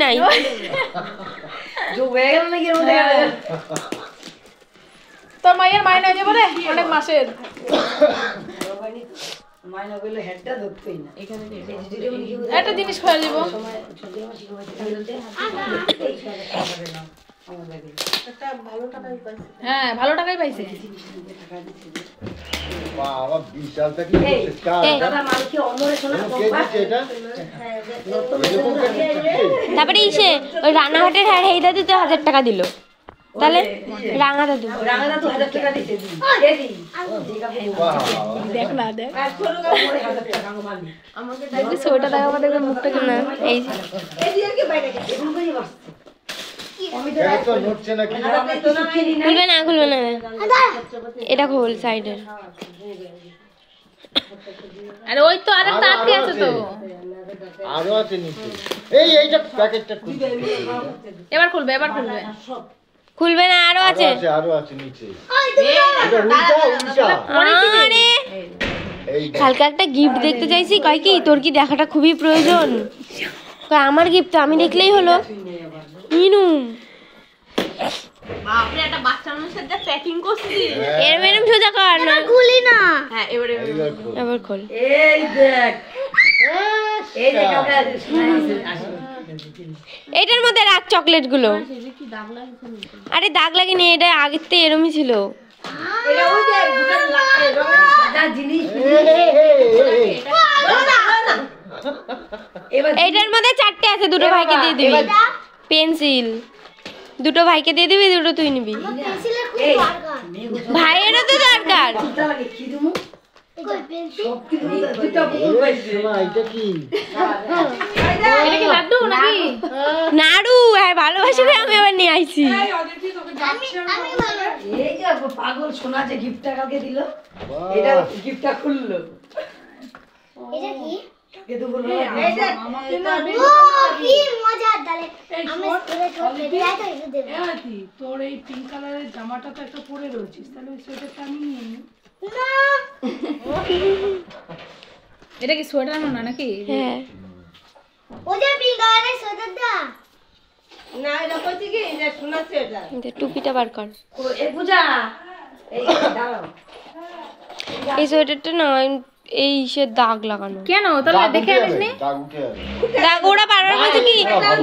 নাই তোর মায়ের মাইনা যাবো রে অনেক মাসের একটা জিনিস খোয়া দিব হ্যাঁ ভালো টাকাই পাইছে বাবা বিশালটা কি দাদা মালকে অন্যরে শোনা তারপরে ইসে ওই রানাঘাটের হেই দাদু তো 1000 টাকা দিল তাহলে রাঙা দাদু 1000 টাকা দিতে দেখ না দেখ আমাকে ছোটা টাকা আমাদের মুখটা কেন এই খুলবে না এটা খোল সাইডের আরে ওই তো আরেকটা আটকে আছে তো আরো আছে নিচে এইটা প্যাকেটটা খুলবে এবার খুলবে খুলবে না আরো আছে নিচে এটা উল্টা আরে কালকে একটা গিফট দেখতে চাইছি কয় কি তোর কি দেখাটা খুবই প্রয়োজন আমার গিফট আমি দেখলেই হলো মিনু বাপরে একটা বাচ্চা মানুষের যা প্যাকিং করছিস এরম সোজা কর না খুলি না হ্যাঁ এবার খোল এই দেখ এটার মধ্যে রাখ চকলেট গুলো আরে দাগ লাগেনি এটা আগের থেকে এরমই ছিল এইটার মধ্যে 4টে আছে দুটো ভাইকে দিয়ে দিবি পেন্সিল দুটো ভাইকে দিয়ে দিবি দুটো তুই নিবি ভাইয়েরও তো দরকার নাড়ু হ্যাঁ ভালোবাসি আমি আবার নিয়ে আইছি পাগল সোনা যে গিফটটা কালকে দিল এটা গিফটটা খুললো এটা কি তোর এই পিঙ্ক কালারের জামাটা তো একটা পরে রয়েছিস তাহলে ওই সোয়েটারটা আমি নিয়ে নিই এটা কি সোয়েটার না নাকি হ্যাঁ ওটা পিঙ্ক কালারের সোয়েটারটা না এটা কইছি কি যে সোনা সোয়েটার টুপিটা বার কর এই পূজা এই দাঁড়াও এই সোয়েটারটা না এই সে দাগ লাগানো কেন তাহলে দেখে আনিসনি দাগ ওরা বারবার বলছে কি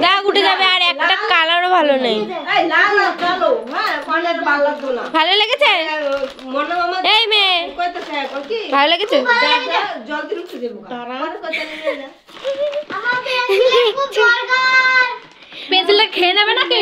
দাগ উঠে যাবে আর একটা কালারও ভালো নেই এই লাল না কালো হ্যাঁ কোনটা ভালো লাগতো না ভালো লেগেছে মনে মামা এই মেয়ে কইতাছে এখন কি ভালো লেগেছে জল দিয়ে উঠে দেব তারা কইতা নিয়ে না আমার পেন্সিল খুব দরকার পেন্সিলটা খেয়ে নেবে নাকি